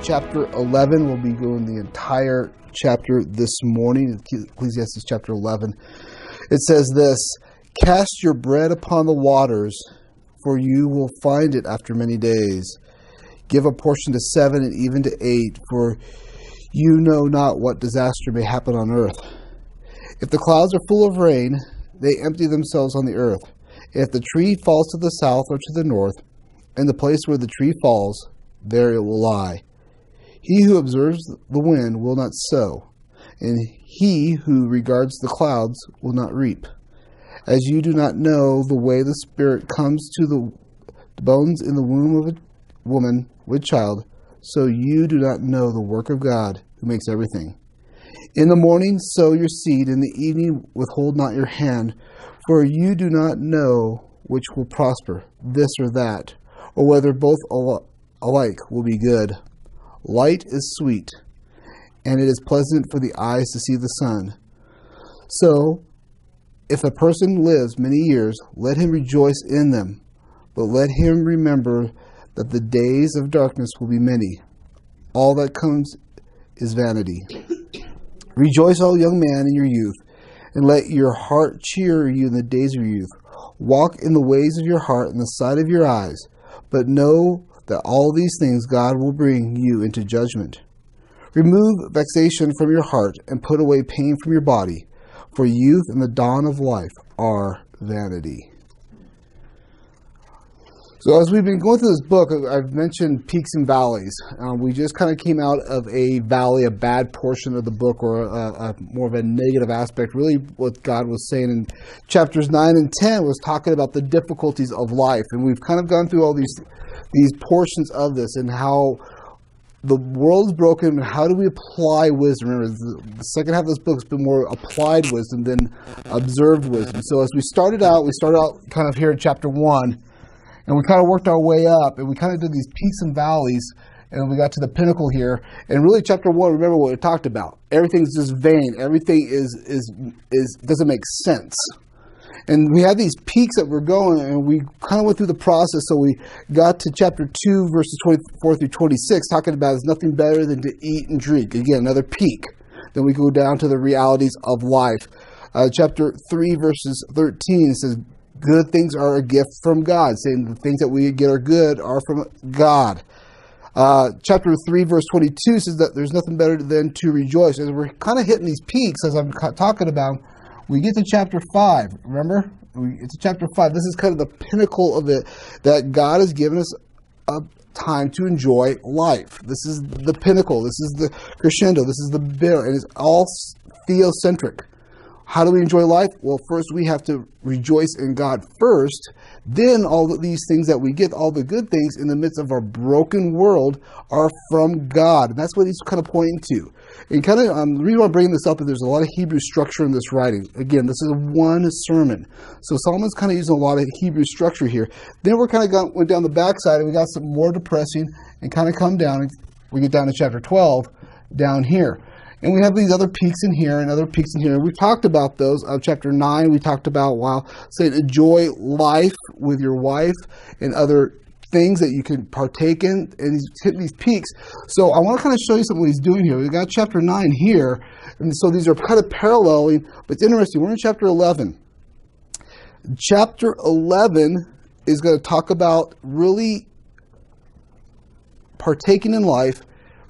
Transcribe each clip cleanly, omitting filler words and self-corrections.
chapter 11. We'll be going the entire chapter this morning, Ecclesiastes chapter 11. It says this, "Cast your bread upon the waters, for you will find it after many days. Give a portion to 7 and even to 8, for you know not what disaster may happen on earth. If the clouds are full of rain, they empty themselves on the earth. If the tree falls to the south or to the north, in the place where the tree falls, there it will lie. He who observes the wind will not sow, and he who regards the clouds will not reap. As you do not know the way the Spirit comes to the bones in the womb of a woman with child, so you do not know the work of God who makes everything. In the morning sow your seed, in the evening withhold not your hand, for you do not know which will prosper, this or that, or whether both alike will be good. Light is sweet, and it is pleasant for the eyes to see the sun. So, if a person lives many years, let him rejoice in them, but let him remember that the days of darkness will be many. All that comes is vanity. Rejoice, O young man, in your youth, and let your heart cheer you in the days of your youth. Walk in the ways of your heart and the sight of your eyes, but know that all these things God will bring you into judgment. Remove vexation from your heart and put away pain from your body, for youth and the dawn of life are vanity." So as we've been going through this book, I've mentioned peaks and valleys. We just kind of came out of a valley, a bad portion of the book, or a more of a negative aspect. Really what God was saying in chapters 9 and 10 was talking about the difficulties of life. And we've kind of gone through all these portions of this and how the world's broken and how do we apply wisdom. Remember, the second half of this book has been more applied wisdom than observed wisdom. So as we started out kind of here in chapter 1, and we kind of worked our way up, and we kind of did these peaks and valleys, and we got to the pinnacle here. And really, chapter 1, remember what it talked about. Everything's just vain. Everything doesn't make sense. And we had these peaks that were going, and we kind of went through the process. So we got to chapter 2, verses 24 through 26, talking about it's nothing better than to eat and drink. Again, another peak. Then we go down to the realities of life. Chapter 3, verses 13, it says, "Good things are a gift from God," saying the things that we get are good are from God. Chapter 3, verse 22 says that there's nothing better than to rejoice. As we're kind of hitting these peaks, as I'm talking about, we get to chapter 5. Remember? It's chapter 5. This is kind of the pinnacle of it, that God has given us a time to enjoy life. This is the pinnacle. This is the crescendo. This is the bitter. And it's all theocentric. How do we enjoy life? Well, first we have to rejoice in God first. Then all of these things that we get, all the good things in the midst of our broken world, are from God. And that's what he's kind of pointing to. And kind of the reason why I'm bringing this up is there's a lot of Hebrew structure in this writing. Again, this is one sermon. So Solomon's kind of using a lot of Hebrew structure here. Then we're kind of went down the backside, and we got some more depressing, and kind of come down. And we get down to chapter 12 down here. And we have these other peaks in here and other peaks in here. And we've talked about those. Chapter 9, we talked about, saying enjoy life with your wife and other things that you can partake in. And he's hitting these peaks. So I want to kind of show you something what he's doing here. We've got chapter 9 here. And so these are kind of paralleling. But it's interesting. We're in chapter 11. Chapter 11 is going to talk about really partaking in life,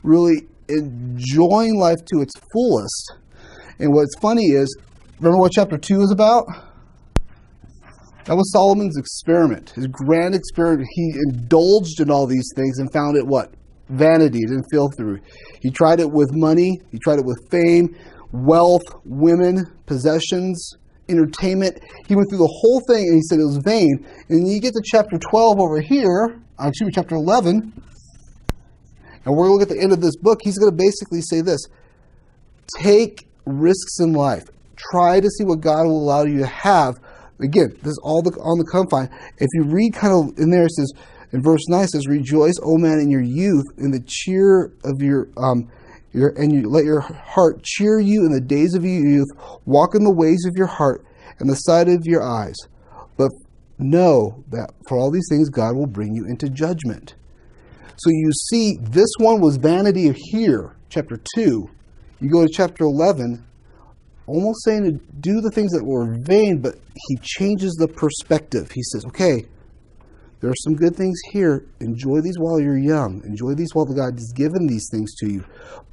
really enjoying life to its fullest. And what's funny is, remember what chapter 2 is about? That was Solomon's experiment, his grand experiment. He indulged in all these things and found it what? Vanity. It didn't feel through. He tried it with money. He tried it with fame, wealth, women, possessions, entertainment. He went through the whole thing and he said it was vain. And then you get to chapter 12 over here, chapter 11, and we're going to look at the end of this book. He's going to basically say this: take risks in life. Try to see what God will allow you to have. Again, this is all on the confine. If you read kind of in there, it says, in verse 9, it says, "Rejoice, O man, in your youth, in the cheer of your let your heart cheer you in the days of your youth. Walk in the ways of your heart and the sight of your eyes. But know that for all these things, God will bring you into judgment." So you see, this one was vanity here, chapter 2. You go to chapter 11, almost saying to do the things that were vain, but he changes the perspective. He says, okay, there are some good things here. Enjoy these while you're young. Enjoy these while God has given these things to you.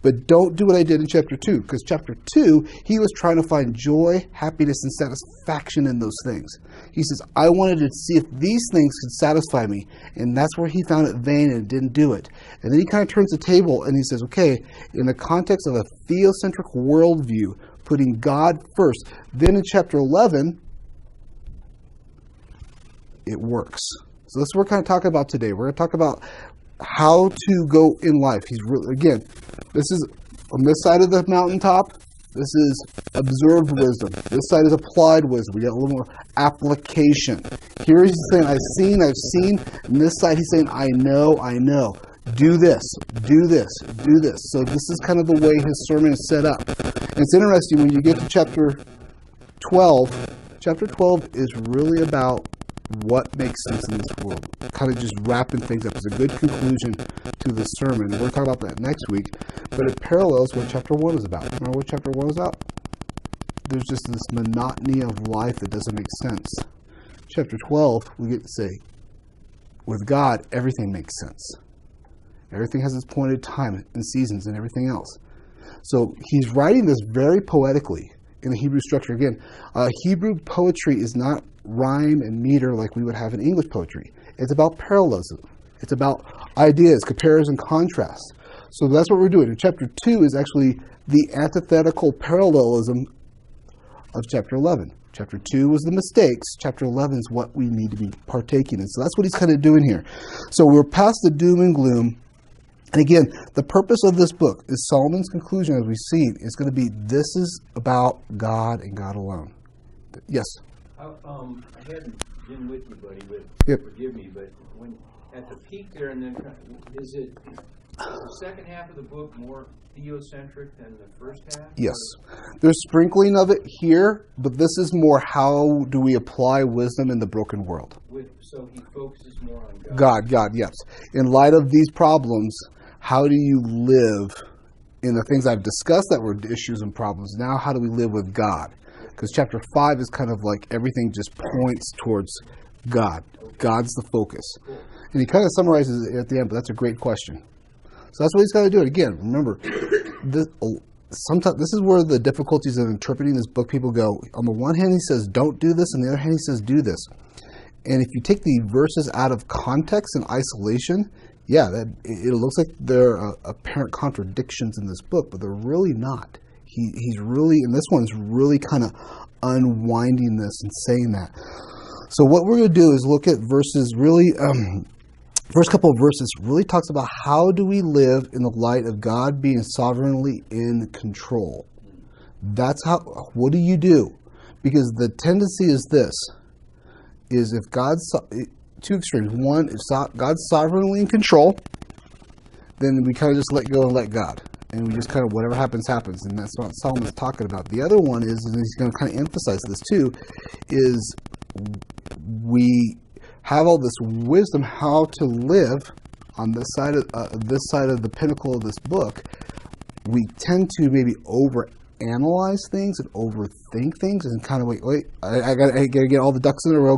But don't do what I did in chapter 2, because chapter 2, he was trying to find joy, happiness, and satisfaction in those things. He says, I wanted to see if these things could satisfy me. And that's where he found it vain and didn't do it. And then he kind of turns the table and he says, okay, in the context of a theocentric worldview, putting God first. Then in chapter 11, it works. So that's what we're kind of talking about today. We're going to talk about how to go in life. He's really, again, this is on this side of the mountaintop. This is observed wisdom. This side is applied wisdom. We got a little more application. Here he's saying, I've seen. And this side he's saying, I know. Do this, do this, do this. So this is kind of the way his sermon is set up. And it's interesting when you get to chapter 12. Chapter 12 is really about what makes sense in this world. Kind of just wrapping things up. It's a good conclusion to the sermon. We're going to talk about that next week. But it parallels what chapter 1 is about. Remember what chapter 1 was about? There's just this monotony of life that doesn't make sense. Chapter 12, we get to say, with God, everything makes sense. Everything has its appointed time and seasons and everything else. So he's writing this very poetically in the Hebrew structure. Again, Hebrew poetry is not rhyme and meter like we would have in English poetry. It's about parallelism. It's about ideas, comparison, contrast. So that's what we're doing. And chapter 2 is actually the antithetical parallelism of chapter 11. Chapter 2 was the mistakes. Chapter 11 is what we need to be partaking in. So that's what he's kind of doing here. So we're past the doom and gloom. And again, the purpose of this book is Solomon's conclusion, as we've seen, is going to be this is about God and God alone. Yes? I hadn't been with you, buddy, but yep. Forgive me, but when at the peak there, and then is the second half of the book more theocentric than the first half? Yes. There's sprinkling of it here, but this is more how do we apply wisdom in the broken world. So he focuses more on God. God, yes. In light of these problems, how do you live in the things I've discussed that were issues and problems? Now, how do we live with God? Because chapter 5 is kind of like everything just points towards God. God's the focus. And he kind of summarizes it at the end, but that's a great question. So that's what he's got to do. Again, remember, sometimes this is where the difficulties of interpreting this book, people go, on the one hand he says don't do this, on the other hand he says do this. And if you take the verses out of context and isolation, yeah, it looks like there are apparent contradictions in this book, but they're really not. He's really, and this one's really kind of unwinding this and saying that. So what we're going to do is look at verses really, first couple of verses really talks about how do we live in the light of God being sovereignly in control. That's how, what do you do? Because the tendency is this, is if God's, two extremes. One, if God's sovereignly in control, then we kind of just let go and let God. And we just kind of, whatever happens, happens. And that's what Solomon's talking about. The other one is, and he's going to kind of emphasize this too, is we have all this wisdom how to live on this side of the pinnacle of this book. We tend to maybe overanalyze things and overthink things and kind of wait, I gotta get all the ducks in a row,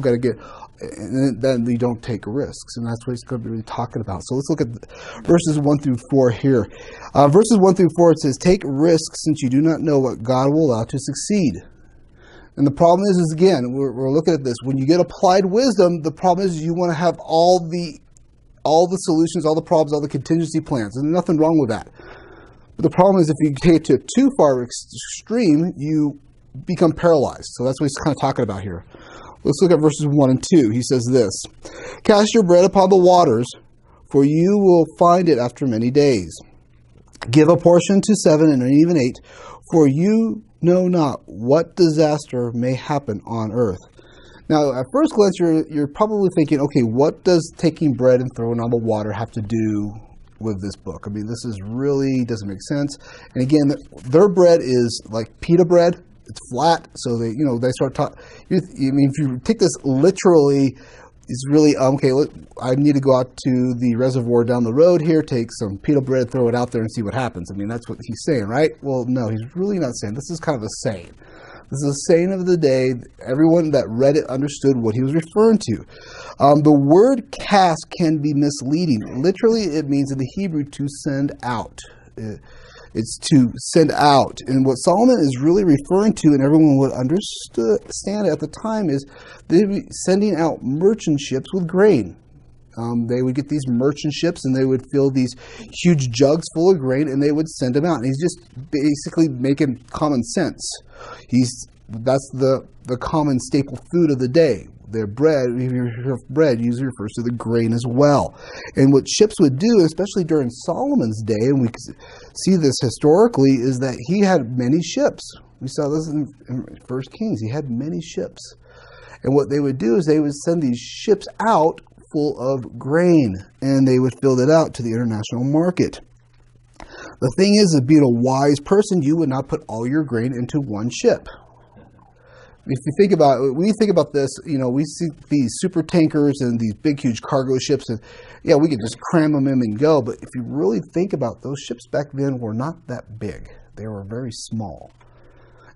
and then we don't take risks. And that's what he's going to be really talking about. So let's look at verses 1 through 4 here. Verses 1 through 4, it says, take risks since you do not know what God will allow to succeed. And the problem is again, we're looking at this. When you get applied wisdom, the problem is you want to have all the solutions, all the problems, all the contingency plans. And there's nothing wrong with that. But the problem is if you take it to too far extreme, you become paralyzed. So that's what he's kind of talking about here. Let's look at verses 1 and 2. He says this, cast your bread upon the waters, for you will find it after many days. Give a portion to 7 and even 8, for you know not what disaster may happen on earth. Now, at first glance, you're probably thinking, okay, what does taking bread and throwing on the water have to do with this book? I mean, this is really doesn't make sense. And again, their bread is like pita bread. It's flat, so they start talking. I mean, if you take this literally, He's really, okay, look, I need to go out to the reservoir down the road here, take some pita bread, throw it out there and see what happens. I mean, that's what he's saying, right? Well, no, he's really not saying. This is kind of a saying. This is a saying of the day. Everyone that read it understood what he was referring to. The word cast can be misleading. Literally, it means in the Hebrew to send out. It's to send out. And what Solomon is really referring to, and everyone would understand at the time, is they'd be sending out merchant ships with grain. They would get these merchant ships and they would fill these huge jugs full of grain and they would send them out. And he's just basically making common sense. That's the common staple food of the day. Their bread, if you hear of bread, usually refers to the grain as well. And what ships would do, especially during Solomon's day, and we see this historically, is that he had many ships. We saw this in 1 Kings. He had many ships. And what they would do is they would send these ships out full of grain, and they would fill it out to the international market. The thing is, being a wise person, you would not put all your grain into one ship. If you think about it, when you think about this, we see these super tankers and these big, huge cargo ships, and yeah, we could just cram them in and go. But if you really think about those ships back then, were not that big. They were very small.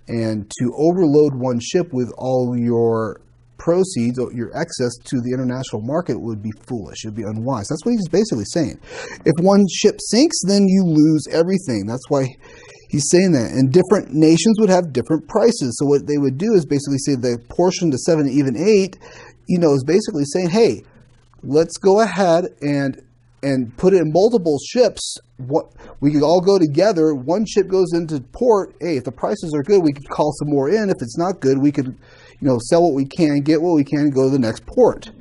And to overload one ship with all your proceeds, or your excess to the international market would be foolish. It would be unwise. That's what he's basically saying. If one ship sinks, then you lose everything. That's why he's saying that. And different nations would have different prices. So what they would do is basically say the portion to 7, even 8, is basically saying, hey, let's go ahead and put it in multiple ships. We could all go together. One ship goes into port. Hey, if the prices are good, we could call some more in. If it's not good, we could sell what we can, get what we can, and go to the next port.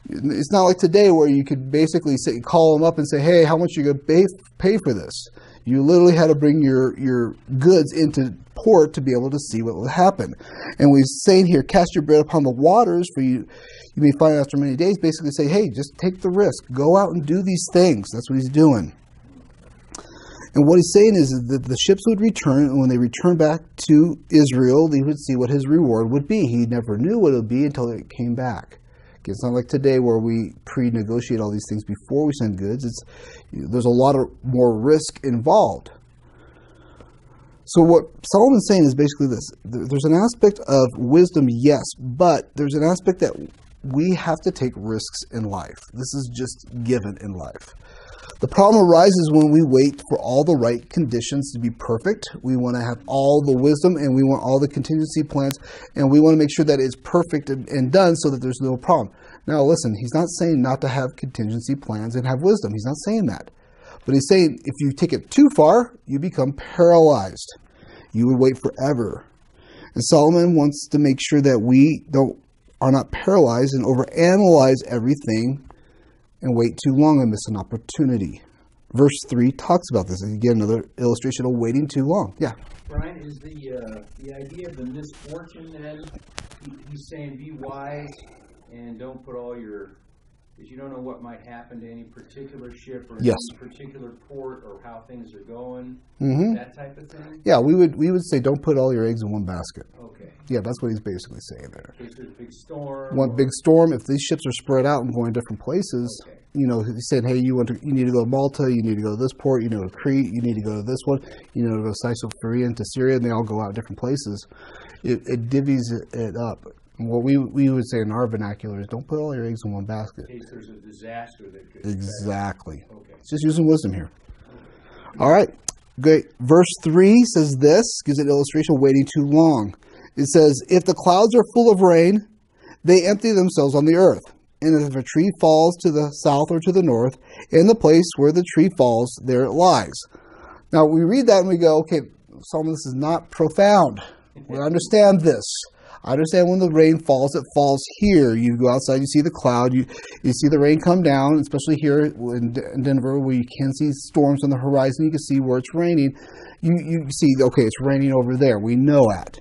It's not like today where you could basically call them up and say, hey, how much are you going to pay for this? You literally had to bring your goods into port to be able to see what would happen. And we're saying here, cast your bread upon the waters, for you may find after many days. Basically say, hey, just take the risk. Go out and do these things. That's what he's doing. And what he's saying is that the ships would return, and when they returned back to Israel, they would see what his reward would be. He never knew what it would be until it came back. It's not like today where we pre-negotiate all these things before we send goods. There's a lot of more risk involved. So what Solomon's saying is basically this. There's an aspect of wisdom, yes, but there's an aspect that we have to take risks in life. This is just given in life. The problem arises when we wait for all the right conditions to be perfect. We want to have all the wisdom, and we want all the contingency plans, and we want to make sure that it's perfect and done so that there's no problem. Now, listen, he's not saying not to have contingency plans and have wisdom. He's not saying that. But he's saying if you take it too far, you become paralyzed. You would wait forever. And Solomon wants to make sure that we are not paralyzed and overanalyze everything and wait too long and miss an opportunity. Verse 3 talks about this. Again, another illustration of waiting too long. Yeah. Brian, is the idea of the misfortune then, he's saying be wise and don't put all your, because you don't know what might happen to any particular ship or yes. any particular port or how things are going, that type of thing? Yeah, we would say don't put all your eggs in one basket. Okay. Yeah, that's what he's basically saying there. In case there's a big storm. One big storm, if these ships are spread out and going different places, okay. He's saying, hey, you need to go to Malta, you need to go to this port, you need to go to Crete, you need to go to this one, you need to go to Caesarea to Syria, and they all go out different places. It divvies it up. What we would say in our vernacular is don't put all your eggs in one basket. In case there's a disaster that could exactly. Okay. It's just using wisdom here. All right. Great. Verse 3 says this, gives an illustration of waiting too long. It says, if the clouds are full of rain, they empty themselves on the earth. And if a tree falls to the south or to the north, in the place where the tree falls, there it lies. Now, we read that and we go, okay, Solomon, this is not profound. We understand this. I understand when the rain falls, it falls here. You go outside, you see the cloud, you see the rain come down, especially here in Denver where you can see storms on the horizon. You can see where it's raining. You see, okay, it's raining over there. We know that.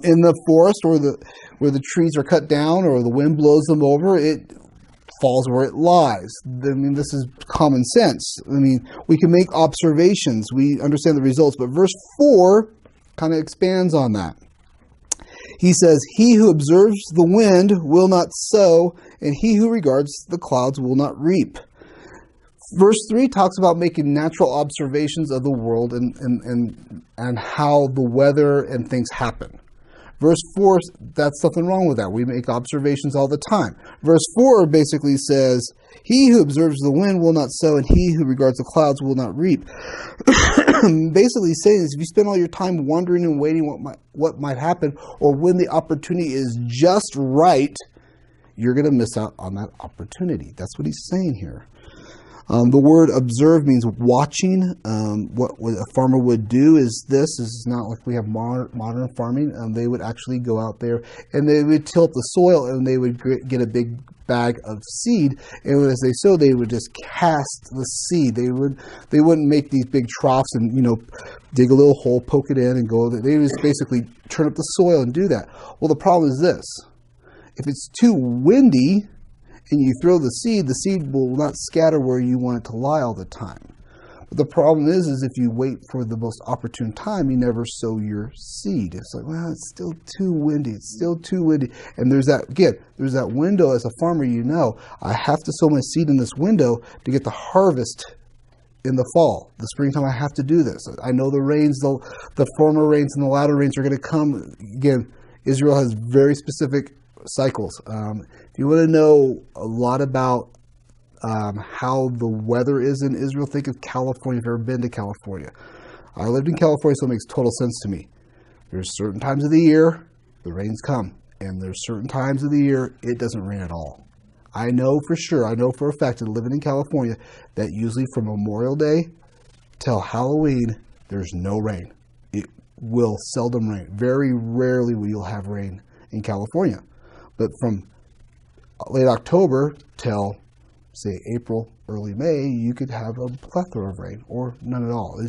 In the forest or where the trees are cut down or the wind blows them over, it falls where it lies. I mean, this is common sense. I mean, we can make observations. We understand the results. But verse 4 kind of expands on that. He says, he who observes the wind will not sow, and he who regards the clouds will not reap. Verse 3 talks about making natural observations of the world and how the weather and things happen. Verse 4, that's nothing wrong with that. We make observations all the time. Verse 4 basically says, he who observes the wind will not sow, and he who regards the clouds will not reap. Basically saying is, if you spend all your time wondering and waiting what might happen, or when the opportunity is just right, you're going to miss out on that opportunity. That's what he's saying here. The word observe means watching. What a farmer would do is this. This is not like we have modern farming. They would actually go out there and they would tilt the soil and they would get a big bag of seed. And as they sow, they would just cast the seed. They wouldn't make these big troughs and, dig a little hole, poke it in and go. They would just basically turn up the soil and do that. Well, the problem is this. If it's too windy, and you throw the seed will not scatter where you want it to lie all the time. But the problem is if you wait for the most opportune time, you never sow your seed. It's like, well, it's still too windy. It's still too windy. And there's that window as a farmer, I have to sow my seed in this window to get the harvest in the fall. The springtime, I have to do this. I know the rains, the former rains and the latter rains are going to come. Again, Israel has very specific cycles. If you want to know a lot about how the weather is in Israel, think of California. If you've ever been to California, I lived in California, so it makes total sense to me. There's certain times of the year the rains come, and there's certain times of the year it doesn't rain at all. I know for sure, I know for a fact that living in California, that usually from Memorial Day till Halloween, there's no rain. It will seldom rain. Very rarely will you have rain in California. But from late October till, say, April, early May, you could have a plethora of rain, or none at all.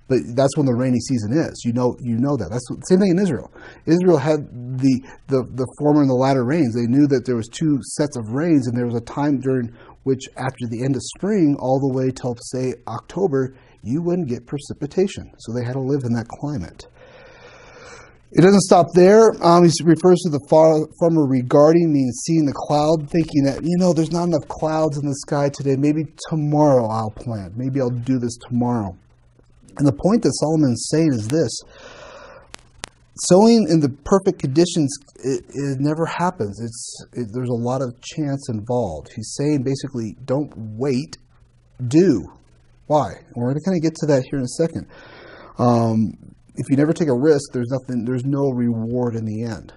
But that's when the rainy season is. You know that. That's the same thing in Israel. Israel had the former and the latter rains. They knew that there was two sets of rains, and there was a time during which, after the end of spring, all the way till, say, October, you wouldn't get precipitation. So they had to live in that climate. It doesn't stop there. He refers to the farmer regarding, means seeing the cloud, thinking that, there's not enough clouds in the sky today. Maybe tomorrow I'll plant. Maybe I'll do this tomorrow. And the point that Solomon's saying is this. Sowing in the perfect conditions, it never happens. There's a lot of chance involved. He's saying basically, don't wait, do. Why? And we're going to kind of get to that here in a second. If you never take a risk, there's no reward in the end.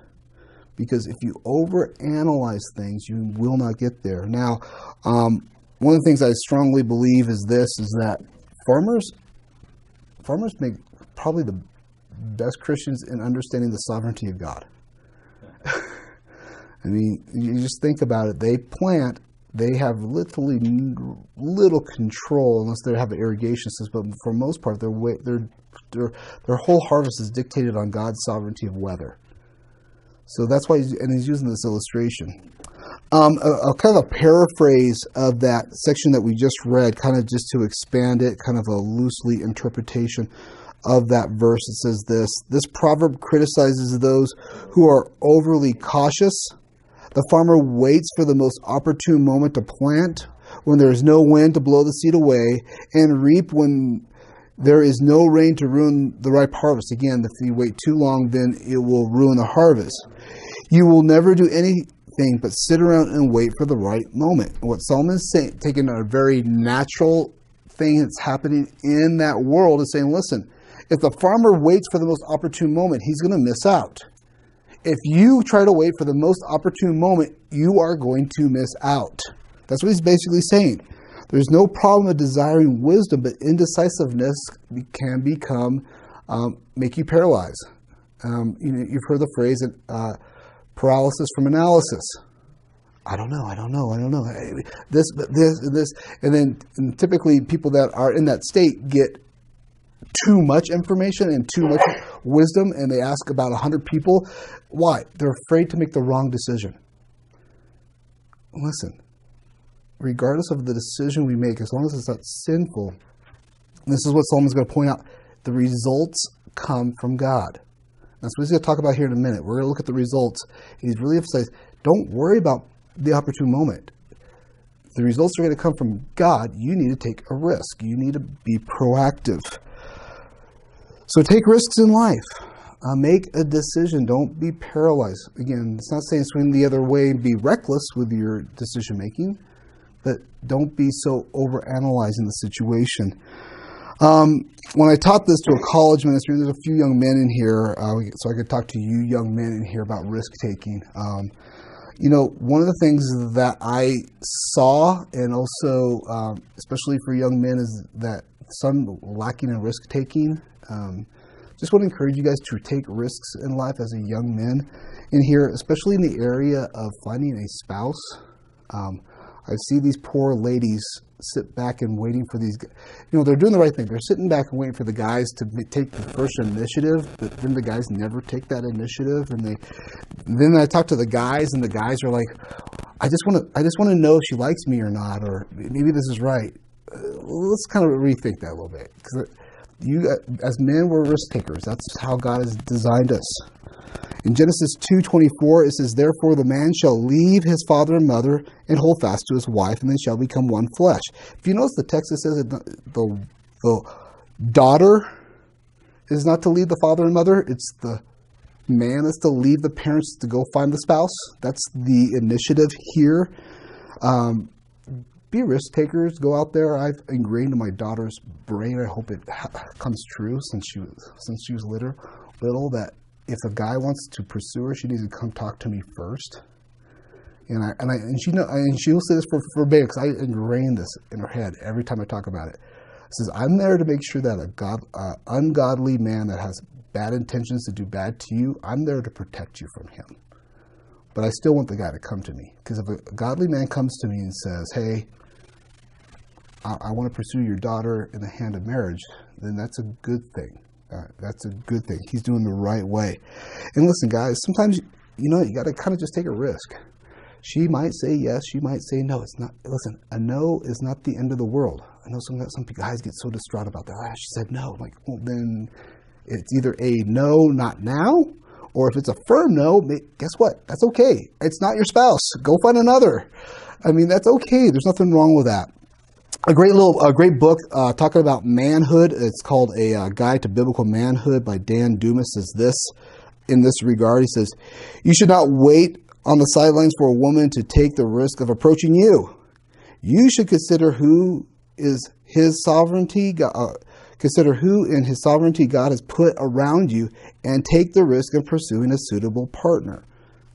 Because if you overanalyze things, you will not get there. Now, one of the things I strongly believe is that farmers make probably the best Christians in understanding the sovereignty of God. I mean, you just think about it. They plant. They have literally little control unless they have an irrigation system. But for the most part, their whole harvest is dictated on God's sovereignty of weather. So that's why he's using this illustration. A kind of a paraphrase of that section that we just read, kind of just to expand it, kind of a loosely interpretation of that verse. It says this proverb criticizes those who are overly cautious. The farmer waits for the most opportune moment to plant, when there is no wind to blow the seed away, and reap when there is no rain to ruin the ripe harvest. Again, if you wait too long, then it will ruin the harvest. You will never do anything but sit around and wait for the right moment. What Solomon is saying, taking a very natural thing that's happening in that world, is saying, listen, if the farmer waits for the most opportune moment, he's going to miss out. If you try to wait for the most opportune moment, you are going to miss out. That's what he's basically saying. There's no problem of desiring wisdom, but indecisiveness can make you paralyzed. You've heard the phrase paralysis from analysis. I don't know. This, and then typically people that are in that state get too much information and too much wisdom, and they ask about 100 people. Why? They're afraid to make the wrong decision. Listen, regardless of the decision we make, as long as it's not sinful, this is what Solomon's going to point out, the results come from God. That's what he's going to talk about here in a minute. We're going to look at the results. He's really emphasized, don't worry about the opportune moment. The results are going to come from God. You need to take a risk. You need to be proactive. So take risks in life. Make a decision. Don't be paralyzed. Again, it's not saying swing the other way and be reckless with your decision making, but don't be so overanalyzing the situation. When I taught this to a college ministry, there's a few young men in here, so I could talk to you young men in here about risk taking. One of the things that I saw, and also especially for young men, is that some lacking in risk taking. Just want to encourage you guys to take risks in life as a young man in here, especially in the area of finding a spouse. I see these poor ladies sit back and waiting for these, they're doing the right thing. They're sitting back and waiting for the guys to take the first initiative, but then the guys never take that initiative. And then I talk to the guys, and the guys are like, I just want to know if she likes me or not, or maybe this is right. Let's kind of rethink that a little bit, because you, as men, we're risk takers. That's how God has designed us. In Genesis 2:24, it says, "Therefore the man shall leave his father and mother and hold fast to his wife, and they shall become one flesh." If you notice, the text, it says that the daughter is not to leave the father and mother. It's the man that's to leave the parents to go find the spouse. That's the initiative here. Be risk takers. Go out there. I've ingrained in my daughter's brain, I hope it comes true since she was little, that if a guy wants to pursue her, she needs to come talk to me first. And she will say this for baby, because I ingrained this in her head every time I talk about it. It says, I'm there to make sure that an ungodly man that has bad intentions to do bad to you, I'm there to protect you from him. But I still want the guy to come to me. Because if a godly man comes to me and says, hey, I want to pursue your daughter in the hand of marriage, then that's a good thing. That's a good thing. He's doing the right way. And listen, guys, sometimes, you got to kind of just take a risk. She might say yes. She might say no. It's not. Listen, a no is not the end of the world. I know some guys get so distraught about that. She said no. I'm like, well, then it's either a no, not now, or if it's a firm no, guess what? That's okay. It's not your spouse. Go find another. I mean, that's okay. There's nothing wrong with that. A great book talking about manhood. It's called A Guide to Biblical Manhood by Dan Dumas. Says this in this regard. He says, "You should not wait on the sidelines for a woman to take the risk of approaching you. You should consider who in His sovereignty God has put around you, and take the risk of pursuing a suitable partner."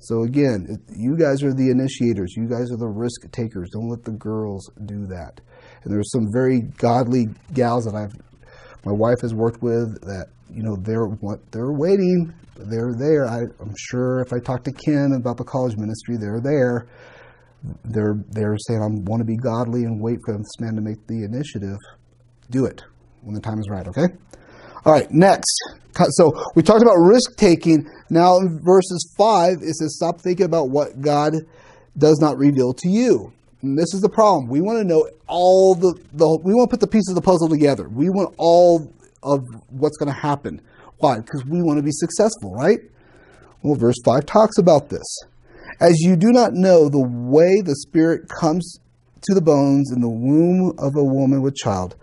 So again, you guys are the initiators. You guys are the risk takers. Don't let the girls do that. And there's some very godly gals that my wife has worked with that, they're waiting. They're there. I'm sure if I talk to Ken about the college ministry, they're there. They're saying, I want to be godly and wait for this man to make the initiative. Do it when the time is right, okay? All right, next. So we talked about risk-taking. Now in verses 5, it says, stop thinking about what God does not reveal to you. And this is the problem. We want to know all we want to put the pieces of the puzzle together. We want all of what's going to happen. Why? Because we want to be successful, right? Well, verse 5 talks about this. As you do not know the way the Spirit comes to the bones in the womb of a woman with child,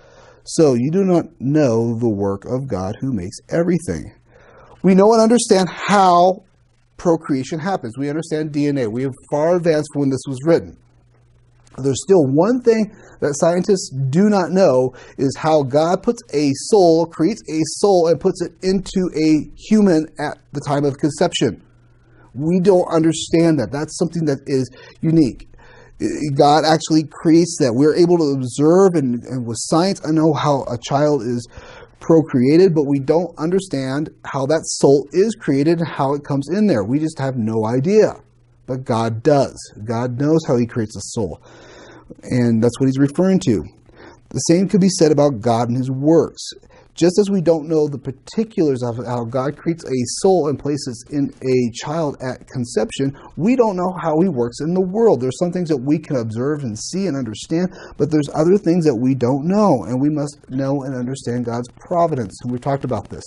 so you do not know the work of God who makes everything. We know and understand how procreation happens. We understand DNA. We have far advanced from when this was written. There's still one thing that scientists do not know, is how God creates a soul and puts it into a human at the time of conception. We don't understand that. That's something that is unique. God actually creates that. We're able to observe, and with science, I know how a child is procreated, but we don't understand how that soul is created and how it comes in there. We just have no idea. But God does. God knows how He creates a soul. And that's what He's referring to. The same could be said about God and His works. Just as we don't know the particulars of how God creates a soul and places in a child at conception, we don't know how he works in the world. There's some things that we can observe and see and understand, but there's other things that we don't know, and we must know and understand God's providence. And we've talked about this.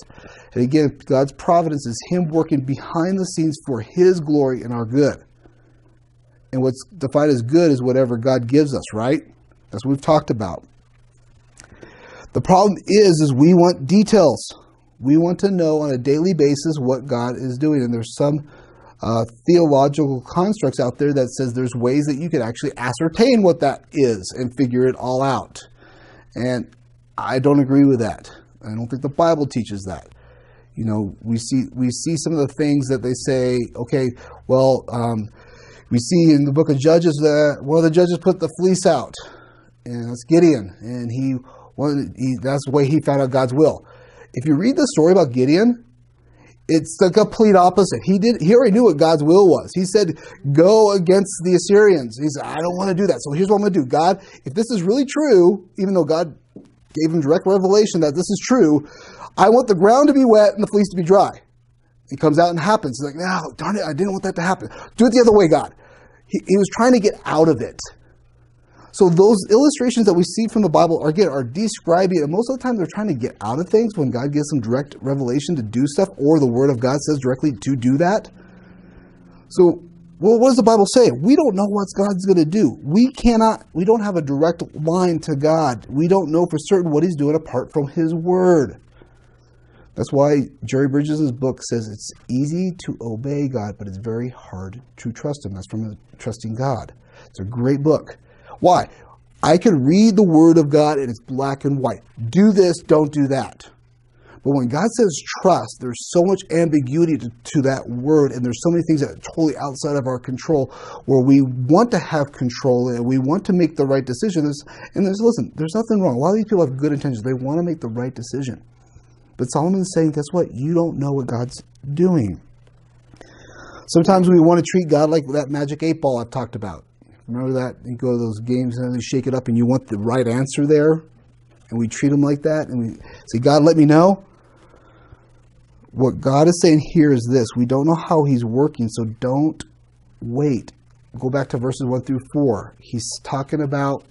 And again, God's providence is him working behind the scenes for his glory and our good. And what's defined as good is whatever God gives us, right? That's what we've talked about. The problem is we want details. We want to know on a daily basis what God is doing. And there's some theological constructs out there that says there's ways that you can actually ascertain what that is and figure it all out. And I don't agree with that. I don't think the Bible teaches that. You know, we see some of the things that they say, okay, well, we see in the book of Judges that one of the judges put the fleece out, and that's Gideon, and that's the way he found out God's will. If you read the story about Gideon, it's the complete opposite. He already knew what God's will was. He said, go against the Assyrians. He said, I don't want to do that. So here's what I'm going to do. God, if this is really true, even though God gave him direct revelation that this is true, I want the ground to be wet and the fleece to be dry. He comes out and it happens. He's like, no, darn it, I didn't want that to happen. Do it the other way, God. He was trying to get out of it. So those illustrations that we see from the Bible are describing, and most of the time they're trying to get out of things when God gives them direct revelation to do stuff, or the Word of God says directly to do that. So, well, what does the Bible say? We don't know what God's going to do. We don't have a direct line to God. We don't know for certain what he's doing apart from his Word. That's why Jerry Bridges' book says it's easy to obey God, but it's very hard to trust him. That's from Trusting God. It's a great book. Why? I can read the Word of God and it's black and white. Do this, don't do that. But when God says trust, there's so much ambiguity to that word, and there's so many things that are totally outside of our control where we want to have control and we want to make the right decision. Listen, there's nothing wrong. A lot of these people have good intentions. They want to make the right decision. But Solomon's saying, guess what? You don't know what God's doing. Sometimes we want to treat God like that magic 8 ball I've talked about. Remember that? You go to those games and you shake it up and you want the right answer there. And we treat him like that. And we say, God, let me know. What God is saying here is this. We don't know how he's working, so don't wait. Go back to verses 1 through 4. He's talking about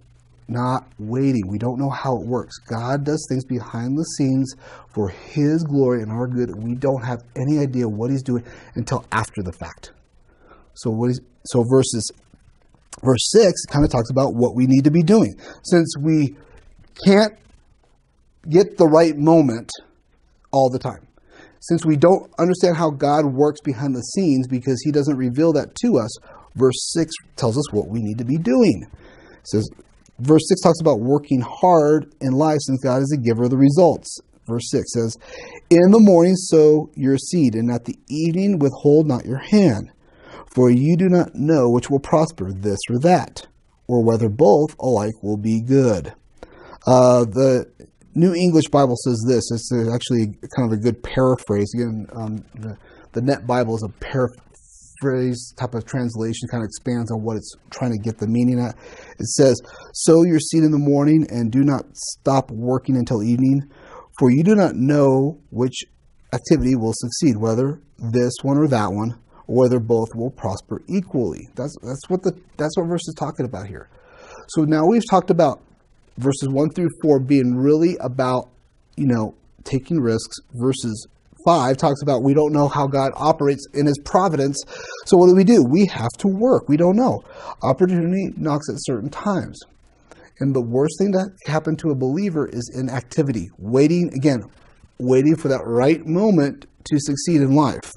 not waiting. We don't know how it works. God does things behind the scenes for his glory and our good. And we don't have any idea what he's doing until after the fact. So verse 6 kind of talks about what we need to be doing. Since we can't get the right moment all the time, since we don't understand how God works behind the scenes because he doesn't reveal that to us, verse 6 tells us what we need to be doing. It says, verse 6 talks about working hard in life since God is the giver of the results. Verse 6 says, in the morning sow your seed, and at the evening withhold not your hand. For you do not know which will prosper, this or that, or whether both alike will be good. The New English Bible says this. It's actually kind of a good paraphrase. Again, the Net Bible is a paraphrase type of translation, kind of expands on what it's trying to get the meaning at. It says, sow your seed in the morning and do not stop working until evening, for you do not know which activity will succeed, whether this one or that one, or whether both will prosper equally. That's what verse is talking about here. So now we've talked about verses 1 through 4 being really about, taking risks. Verses 5 talks about we don't know how God operates in his providence. So what do? We have to work. We don't know. Opportunity knocks at certain times. And the worst thing that can happen to a believer is inactivity. Waiting for that right moment to succeed in life.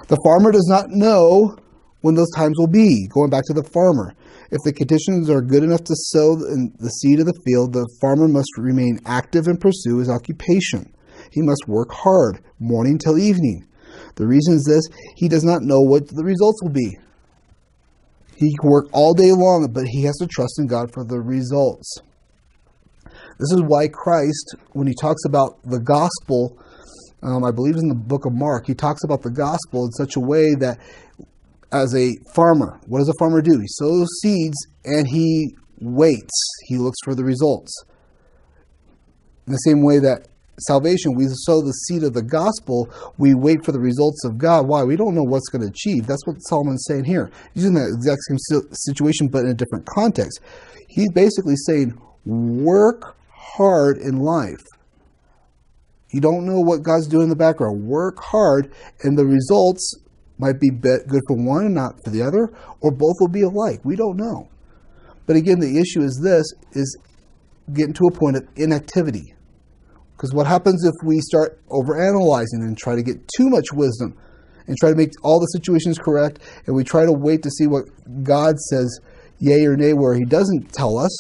The farmer does not know when those times will be. Going back to the farmer. If the conditions are good enough to sow the seed of the field, the farmer must remain active and pursue his occupation. He must work hard, morning till evening. The reason is this: he does not know what the results will be. He can work all day long, but he has to trust in God for the results. This is why Christ, when he talks about the gospel, I believe in the book of Mark, he talks about the gospel in such a way that as a farmer, what does a farmer do? He sows seeds and he waits. He looks for the results. In the same way that salvation, we sow the seed of the gospel, we wait for the results of God. Why? We don't know what's going to achieve. That's what Solomon's saying here. He's in that exact same situation, but in a different context. He's basically saying, work hard in life. You don't know what God's doing in the background. Work hard, and the results might be good for one and not for the other, or both will be alike. We don't know. But again, the issue is this, is getting to a point of inactivity. Because what happens if we start overanalyzing and try to get too much wisdom and try to make all the situations correct, and we try to wait to see what God says, yay or nay, where he doesn't tell us,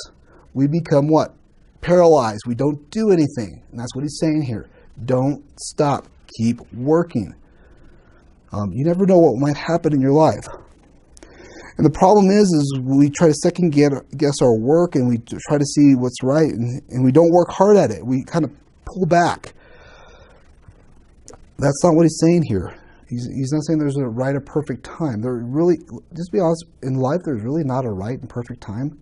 we become what? Paralyzed. We don't do anything. And that's what he's saying here. Don't stop. Keep working. You never know what might happen in your life. And the problem is we try to second guess our work, and we try to see what's right, and we don't work hard at it. We kind of pull back. That's not what he's saying here. He's not saying there's a right or perfect time. There really, just be honest, in life there's really not a right and perfect time.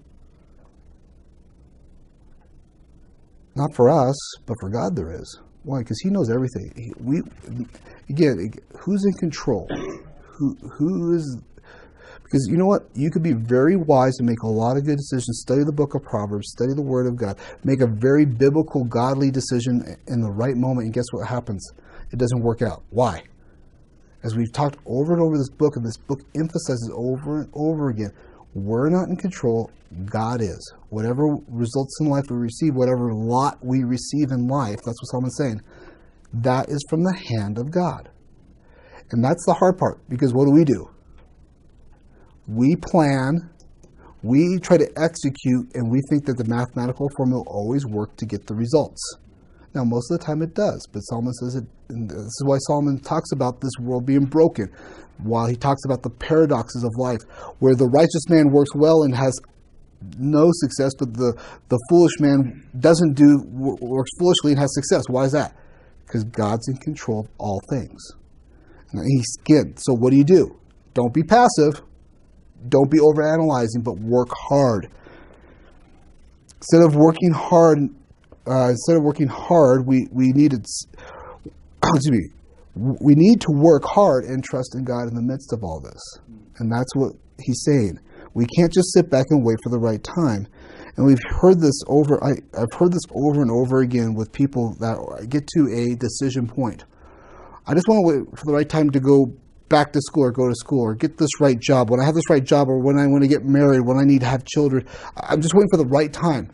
Not for us, but for God there is. Why? Because he knows everything. Again, who's in control? Who is... Because you know what? You could be very wise and make a lot of good decisions. Study the book of Proverbs. Study the Word of God. Make a very biblical, godly decision in the right moment. And guess what happens? It doesn't work out. Why? As we've talked over and over this book, and this book emphasizes over and over again, we're not in control. God is. Whatever results in life we receive, whatever lot we receive in life, that's what Solomon's saying, that is from the hand of God. And that's the hard part. Because what do? We plan, we try to execute, and we think that the mathematical formula always works to get the results. Now, most of the time it does, but Solomon says it, and this is why Solomon talks about this world being broken, while he talks about the paradoxes of life, where the righteous man works well and has no success, but the foolish man works foolishly and has success. Why is that? Because God's in control of all things. So what do? Don't be passive. Don't be overanalyzing, but work hard. Instead of working hard, we need to work hard and trust in God in the midst of all this. And that's what he's saying. We can't just sit back and wait for the right time. And we've heard this I've heard this over and over again with people that get to a decision point. I just want to wait for the right time to go back to school or go to school or get this right job. When I have this right job, or when I want to get married, when I need to have children, I'm just waiting for the right time.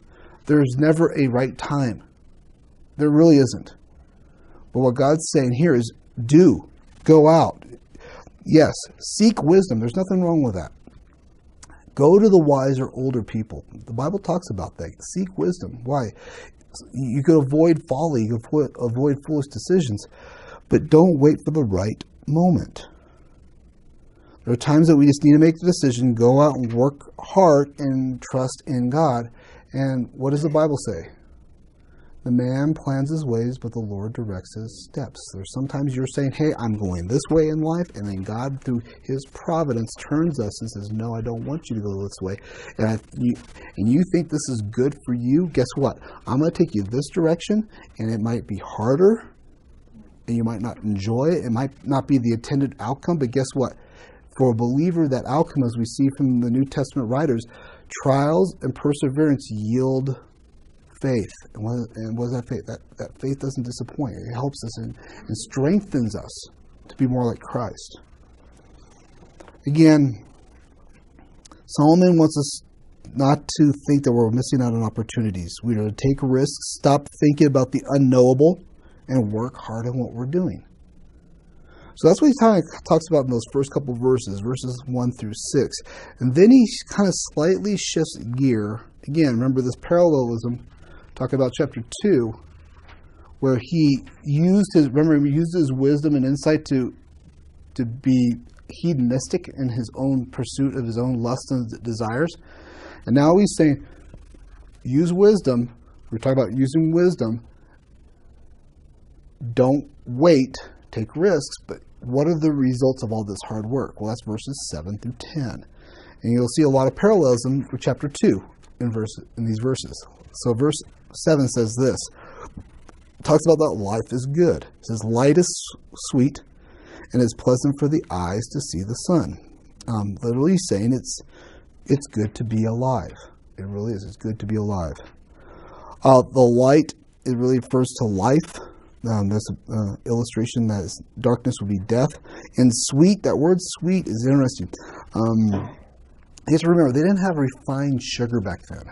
There's never a right time. There really isn't. But what God's saying here is go out. Yes, seek wisdom. There's nothing wrong with that. Go to the wiser, older people. The Bible talks about that. Seek wisdom. Why? You could avoid folly, you could avoid foolish decisions, but don't wait for the right moment. There are times that we just need to make the decision, go out and work hard and trust in God. And what does the Bible say? The man plans his ways, but the Lord directs his steps. There's sometimes you're saying, hey, I'm going this way in life, and then God, through his providence, turns us and says, no, I don't want you to go this way. And you think this is good for you? Guess what? I'm going to take you this direction, and it might be harder, and you might not enjoy it. It might not be the intended outcome, but guess what? For a believer, that outcome, as we see from the New Testament writers, trials and perseverance yield faith. And what is that faith? That faith doesn't disappoint. It helps us and strengthens us to be more like Christ. Again, Solomon wants us not to think that we're missing out on opportunities. We are to take risks, stop thinking about the unknowable, and work hard on what we're doing. So that's what he kind of talks about in those first couple verses 1 through 6. And then he kind of slightly shifts gear. Again, remember this parallelism, talking about chapter 2, where he used his wisdom and insight to be hedonistic in his own pursuit of his own lusts and desires. And now he's saying, use wisdom. We're talking about using wisdom. Don't wait. Take risks, but what are the results of all this hard work? Well, that's verses 7 through 10. And you'll see a lot of parallelism for chapter 2 in these verses. So verse 7 says this, talks about that life is good. It says, light is sweet, and it's pleasant for the eyes to see the sun. Literally saying it's good to be alive. It really is. It's good to be alive. The light, it really refers to life. There's an illustration that is, darkness would be death. And sweet, that word sweet is interesting. You have to remember, they didn't have refined sugar back then.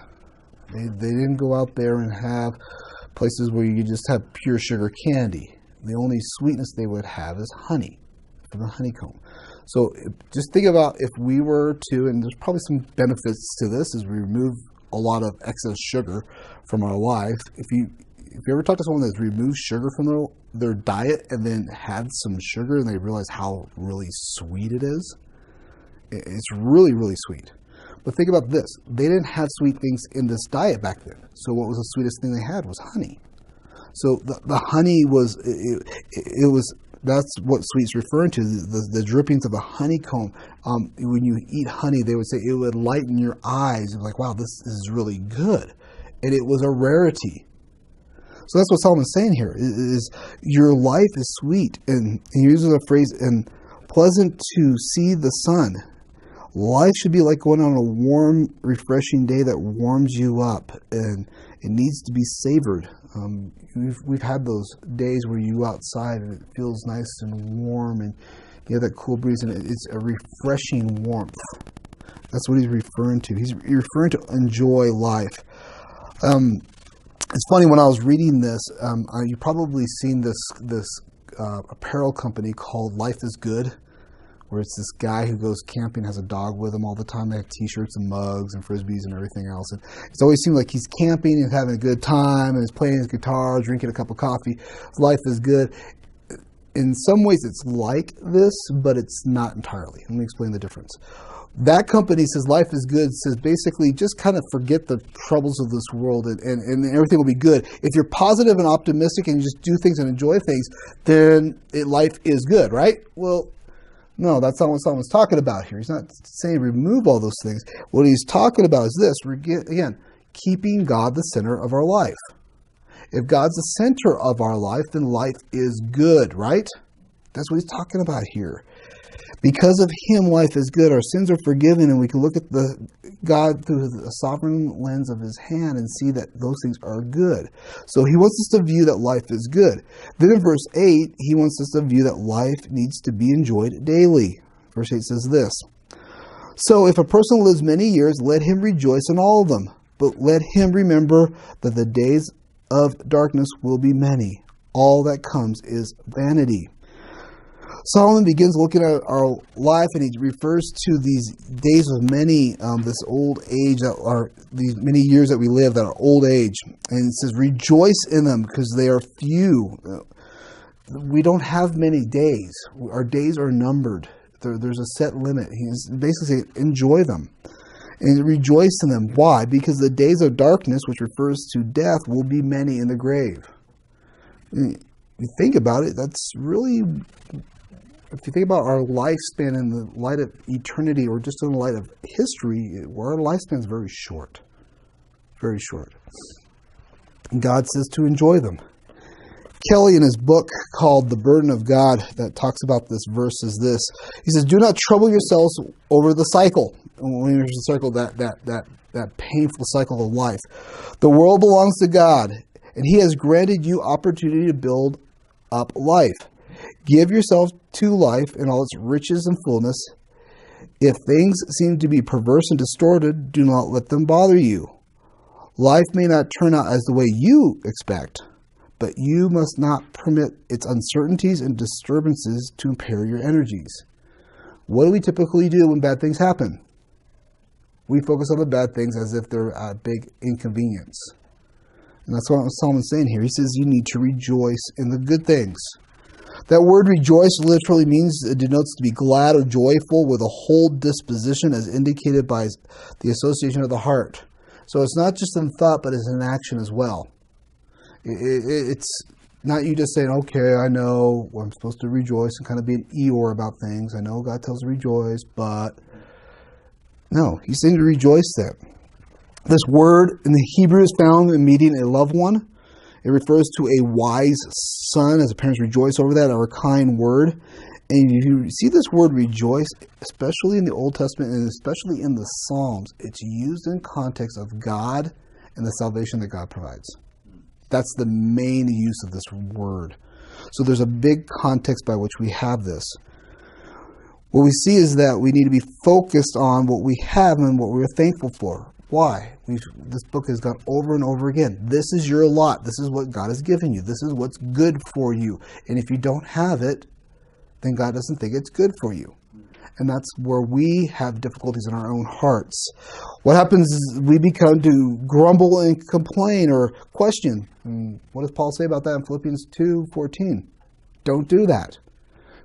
They didn't go out there and have places where you just have pure sugar candy. The only sweetness they would have is honey, from the honeycomb. So just think about if we were to, and there's probably some benefits to this, as we remove a lot of excess sugar from our life. If you ever talk to someone that's removed sugar from their diet and then had some sugar and they realize how really sweet it is, it's really, really sweet. But think about this. They didn't have sweet things in this diet back then. So what was the sweetest thing they had was honey. So the honey was, it was, that's what sweet's referring to, the drippings of the honeycomb. When you eat honey, they would say it would lighten your eyes. Like, wow, this is really good. And it was a rarity. So that's what Solomon's saying here, is your life is sweet. And he uses a phrase, and pleasant to see the sun. Life should be like going on a warm, refreshing day that warms you up, and it needs to be savored. We've had those days where you go outside and it feels nice and warm, and you have that cool breeze, and it's a refreshing warmth. That's what he's referring to. He's referring to enjoy life. It's funny, when I was reading this, you've probably seen this apparel company called Life is Good, where it's this guy who goes camping, has a dog with him all the time. They have T-shirts and mugs and Frisbees and everything else. And it's always seemed like he's camping and having a good time, and he's playing his guitar, drinking a cup of coffee. Life is good. In some ways, it's like this, but it's not entirely. Let me explain the difference. That company says life is good, says basically just kind of forget the troubles of this world and everything will be good. If you're positive and optimistic and you just do things and enjoy things, then life is good, right? Well, no, that's not what someone's talking about here. He's not saying remove all those things. What he's talking about is this, again, keeping God the center of our life. If God's the center of our life, then life is good, right? That's what he's talking about here. Because of him, life is good. Our sins are forgiven, and we can look at God through the sovereign lens of his hand and see that those things are good. So he wants us to view that life is good. Then in verse 8, he wants us to view that life needs to be enjoyed daily. Verse 8 says this, so if a person lives many years, let him rejoice in all of them. But let him remember that the days of darkness will be many. All that comes is vanity. Solomon begins looking at our life, and he refers to these days of many, this old age, that are these many years that we live that are old age. And it says, rejoice in them because they are few. We don't have many days. Our days are numbered. There's a set limit. He's basically saying, enjoy them and rejoice in them. Why? Because the days of darkness, which refers to death, will be many in the grave. You think about it, that's really... If you think about our lifespan in the light of eternity, or just in the light of history, our lifespan is very short. Very short. And God says to enjoy them. Kelly, in his book called The Burden of God, that talks about this verse, is this. He says, do not trouble yourselves over the cycle. When there's a cycle, that painful cycle of life. The world belongs to God, and he has granted you opportunity to build up life. Give yourself to life in all its riches and fullness. If things seem to be perverse and distorted, do not let them bother you. Life may not turn out as the way you expect, but you must not permit its uncertainties and disturbances to impair your energies. What do we typically do when bad things happen? We focus on the bad things as if they're a big inconvenience. And that's what Solomon's saying here. He says you need to rejoice in the good things. That word rejoice literally means, it denotes to be glad or joyful with a whole disposition as indicated by the association of the heart. So it's not just in thought, but it's in action as well. It's not you just saying, okay, I know I'm supposed to rejoice and kind of be an Eeyore about things. I know God tells us to rejoice, but no, he's saying to rejoice there. This word in the Hebrew is found in meeting a loved one. It refers to a wise son, as the parents rejoice over that, or a kind word. And if you see this word rejoice, especially in the Old Testament and especially in the Psalms, it's used in context of God and the salvation that God provides. That's the main use of this word. So there's a big context by which we have this. What we see is that we need to be focused on what we have and what we're thankful for. Why? This book has gone over and over again. This is your lot. This is what God has given you. This is what's good for you. And if you don't have it, then God doesn't think it's good for you. And that's where we have difficulties in our own hearts. What happens is we become to grumble and complain or question. And what does Paul say about that in Philippians 2:14? Don't do that.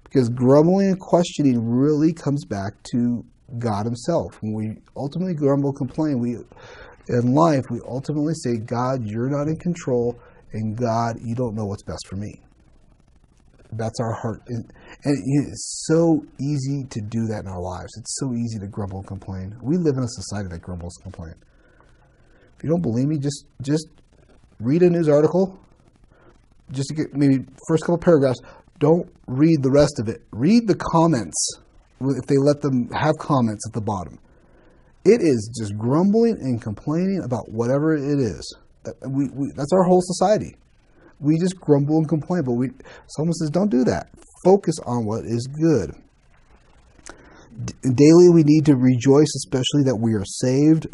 Because grumbling and questioning really comes back to God himself. When we ultimately grumble and complain, in life, we ultimately say, God, you're not in control, and God, you don't know what's best for me. That's our heart. And it's so easy to do that in our lives. It's so easy to grumble and complain. We live in a society that grumbles and complains. If you don't believe me, just read a news article. Just to get maybe first couple paragraphs. Don't read the rest of it. Read the comments, if they let them have comments at the bottom. It is just grumbling and complaining about whatever it is. That's our whole society. We just grumble and complain, but someone says, don't do that. Focus on what is good. Daily we need to rejoice, especially that we are saved.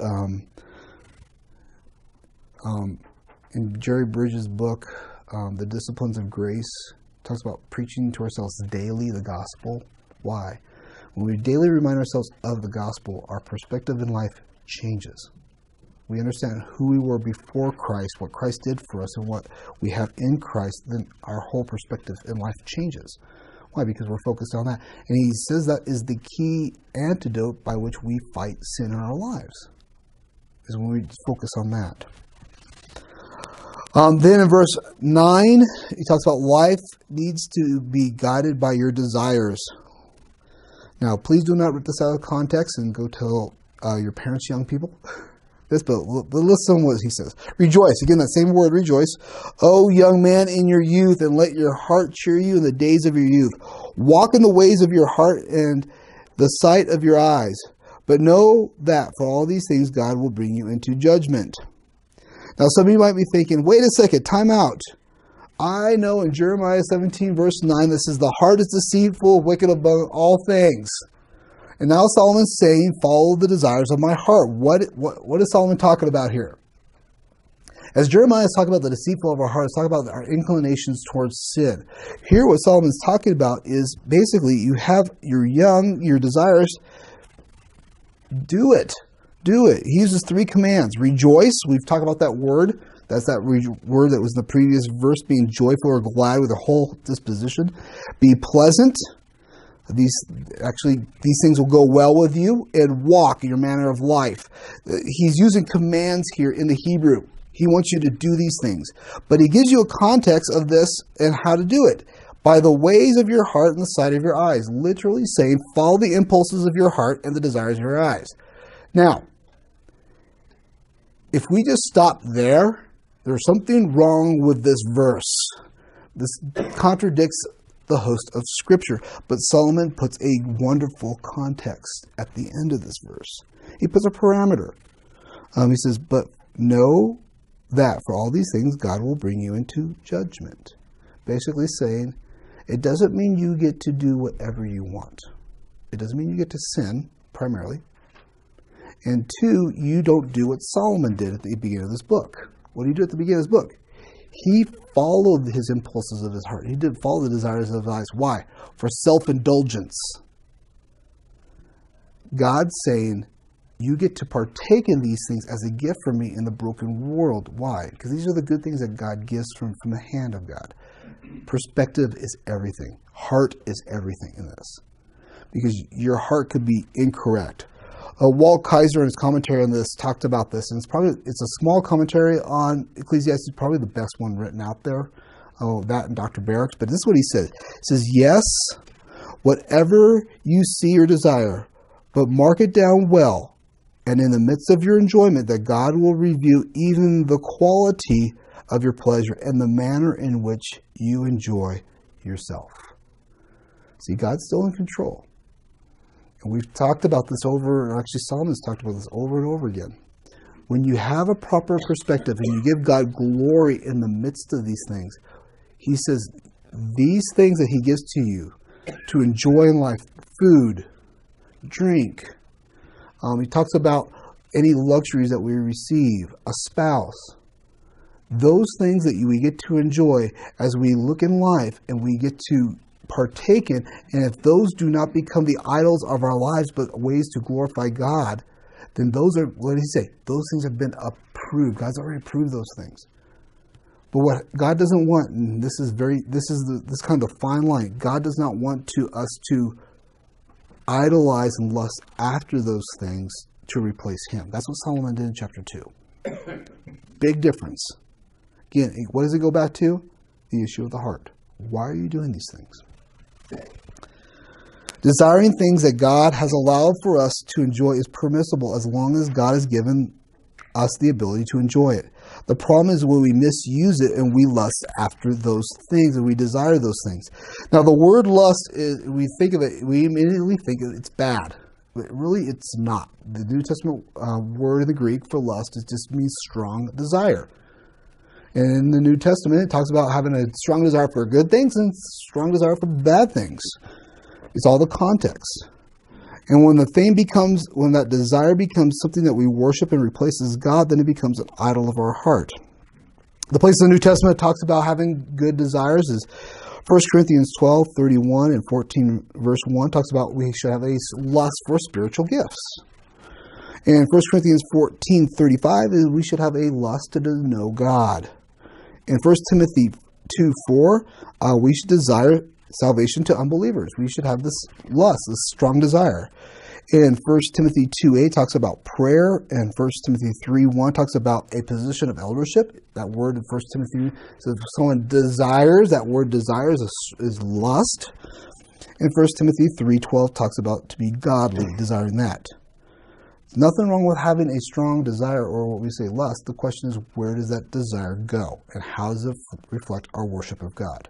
In Jerry Bridges' book, The Disciplines of Grace, talks about preaching to ourselves daily the gospel. Why? When we daily remind ourselves of the gospel, our perspective in life changes. We understand who we were before Christ, what Christ did for us, and what we have in Christ, then our whole perspective in life changes. Why? Because we're focused on that. And he says that is the key antidote by which we fight sin in our lives, is when we focus on that. Then in verse 9, he talks about life needs to be guided by your desires. Now, please do not rip this out of context and go tell your parents, young people. But listen to what he says. Rejoice. Again, that same word, rejoice. O young man, in your youth, and let your heart cheer you in the days of your youth. Walk in the ways of your heart and the sight of your eyes. But know that for all these things, God will bring you into judgment. Now, some of you might be thinking, wait a second, time out. I know in Jeremiah 17, verse 9, this is the heart is deceitful, wicked above all things. And now Solomon's saying, follow the desires of my heart. What is Solomon talking about here? As Jeremiah is talking about the deceitful of our heart, it's talking about our inclinations towards sin. Here what Solomon's talking about is basically you have your desires, do it. Do it. He uses 3 commands. Rejoice. We've talked about that word. That's that word that was in the previous verse, being joyful or glad with a whole disposition. Be pleasant. These things will go well with you. And walk in your manner of life. He's using commands here in the Hebrew. He wants you to do these things. But he gives you a context of this and how to do it. By the ways of your heart and the sight of your eyes. Literally saying, follow the impulses of your heart and the desires of your eyes. Now, if we just stop there, there's something wrong with this verse. This contradicts the host of Scripture. But Solomon puts a wonderful context at the end of this verse. He puts a parameter. He says, but know that for all these things, God will bring you into judgment. Basically saying, it doesn't mean you get to do whatever you want. It doesn't mean you get to sin, primarily. And 2, you don't do what Solomon did at the beginning of this book. What did he do at the beginning of this book? He followed his impulses of his heart. He didn't follow the desires of his eyes. Why? For self-indulgence. God's saying, you get to partake in these things as a gift from me in the broken world. Why? Because these are the good things that God gives from the hand of God. Perspective is everything. Heart is everything in this. Because your heart could be incorrect. Walt Kaiser, in his commentary on this, talked about this, and it's a small commentary on Ecclesiastes, probably the best one written out there. That and Dr. Barrick's. But this is what he said. He says, yes, whatever you see or desire, but mark it down well, and in the midst of your enjoyment, that God will review even the quality of your pleasure and the manner in which you enjoy yourself. See, God's still in control. And we've talked about this actually Solomon's talked about this over and over again. When you have a proper perspective and you give God glory in the midst of these things, he says these things that he gives to you to enjoy in life, food, drink. He talks about any luxuries that we receive, a spouse. Those things that we get to enjoy as we look in life and we get to partake in, and if those do not become the idols of our lives but ways to glorify God, then those are, what did he say? Those things have been approved. God's already approved those things. But what God doesn't want, and this is kind of the fine line, God does not want us to idolize and lust after those things to replace him. That's what Solomon did in chapter 2. Big difference. Again, what does it go back to? The issue of the heart. Why are you doing these things? Desiring things that God has allowed for us to enjoy is permissible as long as God has given us the ability to enjoy it. The problem is when we misuse it and we lust after those things and we desire those things. Now, the word lust, we think of it, we immediately think it's bad. But really, it's not. The New Testament word in the Greek for lust just means strong desire. And in the New Testament, it talks about having a strong desire for good things and strong desire for bad things. It's all the context. And when that desire becomes something that we worship and replaces God, then it becomes an idol of our heart. The place in the New Testament that talks about having good desires is 1 Corinthians 12:31 and 14 verse 1 talks about we should have a lust for spiritual gifts. And 1 Corinthians 14:35 is we should have a lust to know God. In 1 Timothy 2:4, we should desire salvation to unbelievers. We should have this lust, this strong desire. In 1 Timothy 2:8 talks about prayer, and 1 Timothy 3:1 talks about a position of eldership. That word in 1 Timothy says if someone desires, that word desires is lust. And 1 Timothy 3:12 talks about to be godly, desiring that. There's nothing wrong with having a strong desire, or what we say lust. The question is, where does that desire go? And how does it reflect our worship of God?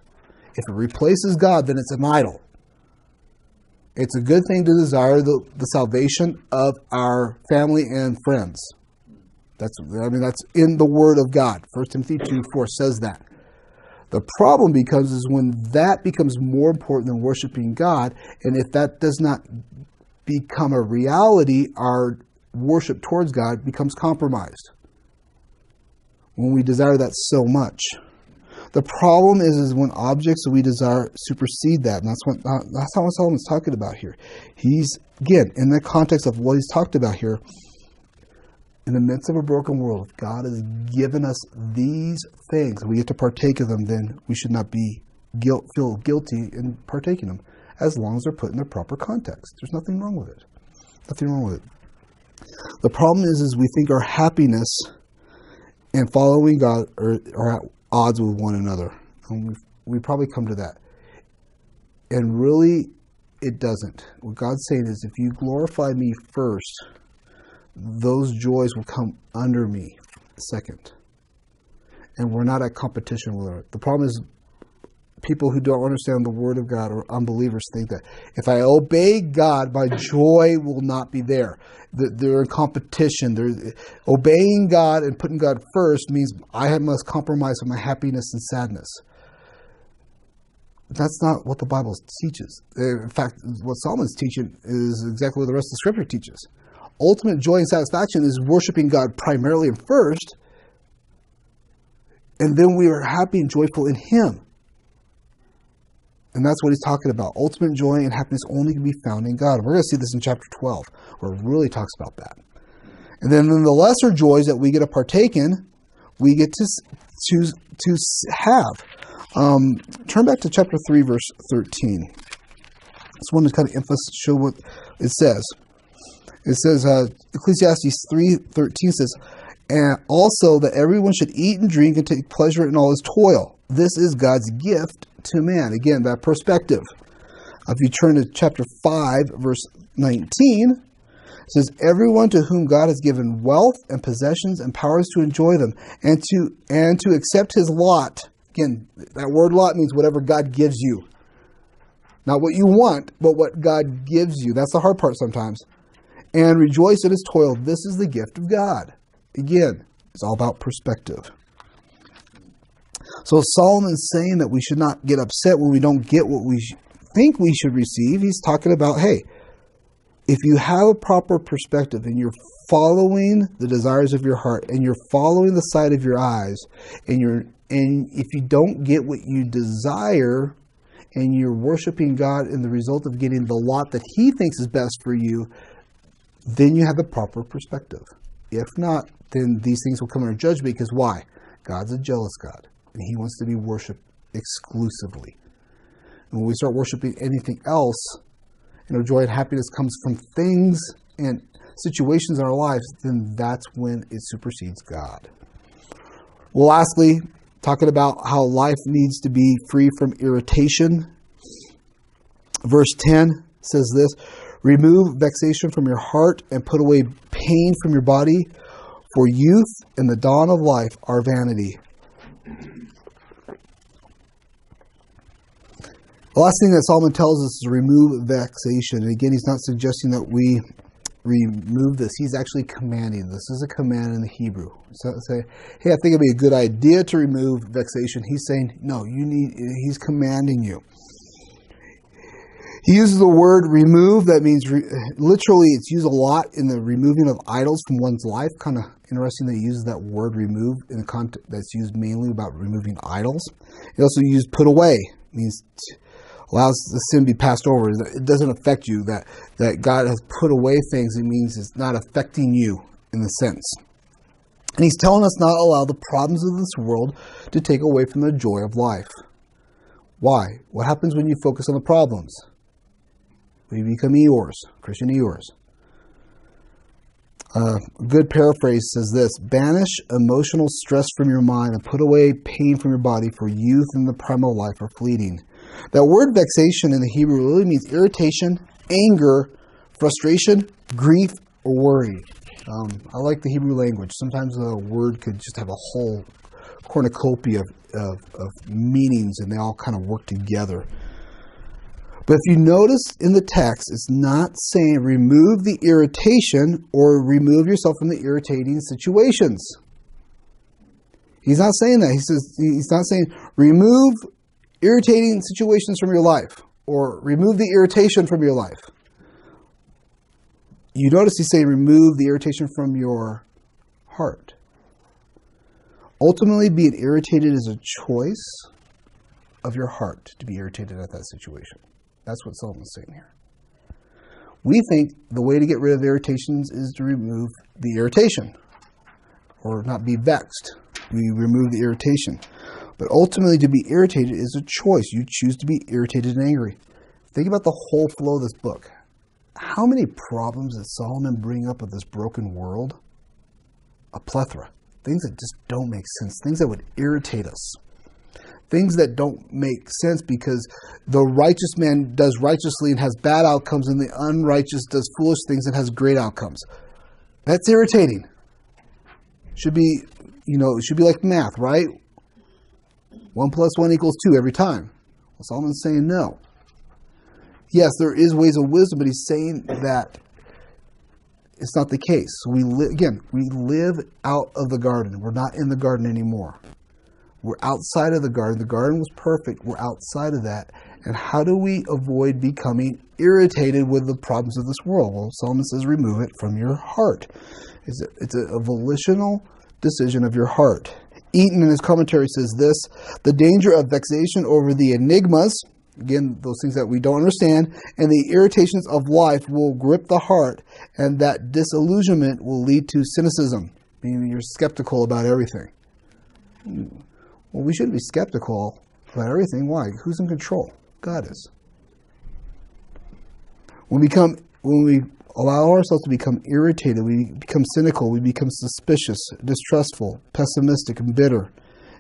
If it replaces God, then it's an idol. It's a good thing to desire the salvation of our family and friends. That's in the Word of God. 1 Timothy 2:4 says that. The problem becomes is when that becomes more important than worshiping God, and if that does not become a reality, our worship towards God becomes compromised. When we desire that so much. The problem is when objects that we desire supersede that. And that's not what Solomon's talking about here. He's, again, in the context of what he's talked about here, in the midst of a broken world, if God has given us these things, and we get to partake of them, then we should not feel guilty in partaking of them, as long as they're put in their proper context. There's nothing wrong with it. Nothing wrong with it. The problem is we think our happiness and following God are at odds with one another. And we probably come to that. And really, it doesn't. What God's saying is, if you glorify me first, those joys will come under me second. And we're not at competition with it. The problem is people who don't understand the Word of God or unbelievers think that if I obey God, my joy will not be there. They're in competition. Obeying God and putting God first means I must compromise on my happiness and sadness. That's not what the Bible teaches. In fact, what Solomon's teaching is exactly what the rest of the Scripture teaches. Ultimate joy and satisfaction is worshiping God primarily and first, and then we are happy and joyful in Him. And that's what he's talking about. Ultimate joy and happiness only can be found in God. And we're going to see this in chapter 12, where it really talks about that. And then in the lesser joys that we get to partake in, we get to choose to have. Turn back to chapter 3, verse 13. This one is kind of show what it says. It says, Ecclesiastes 3:13 says, and also that everyone should eat and drink and take pleasure in all his toil. This is God's gift to man. Again, that perspective. If you turn to chapter 5, verse 19, It says, everyone to whom God has given wealth and possessions and powers to enjoy them and to accept his lot. Again, that word lot means whatever God gives you. Not what you want, but what God gives you. That's the hard part sometimes. And rejoice in his toil. This is the gift of God. Again, it's all about perspective. So Solomon's saying that we should not get upset when we don't get what we think we should receive. He's talking about, hey, if you have a proper perspective and you're following the desires of your heart and you're following the sight of your eyes and if you don't get what you desire and you're worshiping God in the result of getting the lot that he thinks is best for you, then you have the proper perspective. If not, then these things will come under judgment because why? God's a jealous God and he wants to be worshipped exclusively. And when we start worshiping anything else, joy and happiness comes from things and situations in our lives, then that's when it supersedes God. Well, lastly, talking about how life needs to be free from irritation. Verse 10 says this, remove vexation from your heart and put away pain from your body, for youth and the dawn of life are vanity. The last thing that Solomon tells us is remove vexation. And again, he's not suggesting that we remove this. He's actually commanding. This is a command in the Hebrew. So say, hey, I think it'd be a good idea to remove vexation. He's saying, no, he's commanding you. He uses the word remove. That means, literally, it's used a lot in the removing of idols from one's life. Kind of interesting that he uses that word remove in the context that's used mainly about removing idols. He also used put away. It means allows the sin to be passed over. It doesn't affect you. That God has put away things. It means it's not affecting you in the sense. And he's telling us not to allow the problems of this world to take away from the joy of life. Why? What happens when you focus on the problems? We become Eeyores, Christian Eeyores. A good paraphrase says this, banish emotional stress from your mind and put away pain from your body, for youth and the prime of life are fleeting. That word vexation in the Hebrew really means irritation, anger, frustration, grief, or worry. I like the Hebrew language. Sometimes a word could just have a whole cornucopia of meanings and they all kind of work together. But if you notice in the text, it's not saying remove the irritation or remove yourself from the irritating situations. He's not saying that. He's not saying remove irritating situations from your life or remove the irritation from your life. You notice he's saying remove the irritation from your heart. Ultimately, being irritated is a choice of your heart to be irritated at that situation. That's what Solomon's saying here. We think the way to get rid of irritations is to remove the irritation or not be vexed. We remove the irritation. But ultimately, to be irritated is a choice. You choose to be irritated and angry. Think about the whole flow of this book. How many problems did Solomon bring up with this broken world? A plethora. Things that just don't make sense. Things that would irritate us. Things that don't make sense because the righteous man does righteously and has bad outcomes and the unrighteous does foolish things and has great outcomes. That's irritating. Should be, it should be like math, right? 1 + 1 = 2 every time. Well, Solomon's saying no. Yes, there is ways of wisdom, but he's saying that it's not the case. So we live out of the garden. We're not in the garden anymore. We're outside of the garden. The garden was perfect. We're outside of that. And how do we avoid becoming irritated with the problems of this world? Well, Solomon says remove it from your heart. It's a volitional decision of your heart. Eaton in his commentary says this, the danger of vexation over the enigmas, again, those things that we don't understand, and the irritations of life will grip the heart, and that disillusionment will lead to cynicism, meaning you're skeptical about everything. Well, we shouldn't be skeptical about everything. Why? Who's in control? God is. When we allow ourselves to become irritated, we become cynical, we become suspicious, distrustful, pessimistic, and bitter.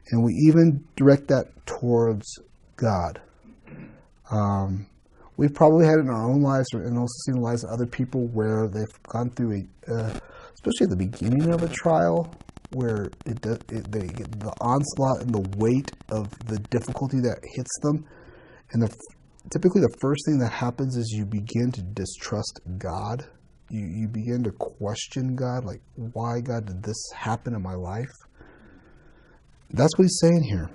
And we even direct that towards God. we've probably had it in our own lives, and also seen the lives of other people where they've gone through especially at the beginning of a trial, where they get the onslaught and the weight of the difficulty that hits them, and typically the first thing that happens is you begin to distrust God. You begin to question God, like, why, God, did this happen in my life? That's what he's saying here.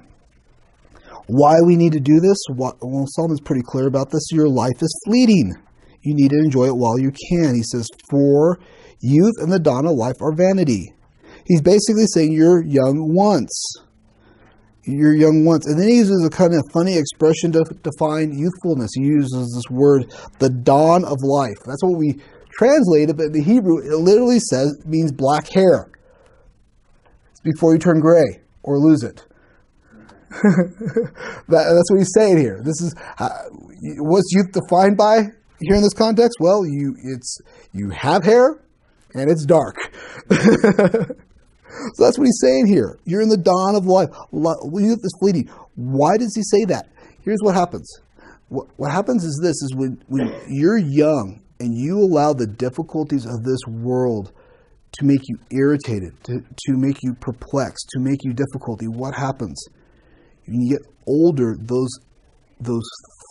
Why we need to do this? Well, Solomon's pretty clear about this. Your life is fleeting. You need to enjoy it while you can. He says, for youth and the dawn of life are vanity. He's basically saying you're young once. You're young once. And then he uses a kind of funny expression to define youthfulness. He uses this word, the dawn of life. That's what we translate it, but in the Hebrew, it literally means black hair. It's before you turn gray or lose it. That's what he's saying here. This is what's youth defined by here in this context? Well, you have hair and it's dark. So that's what he's saying here. You're in the dawn of life. Youth is fleeting. Why does he say that? Here's what happens. What happens is this: is when you're young and you allow the difficulties of this world to make you irritated, to make you perplexed, to make you difficulty. What happens? When you get older, those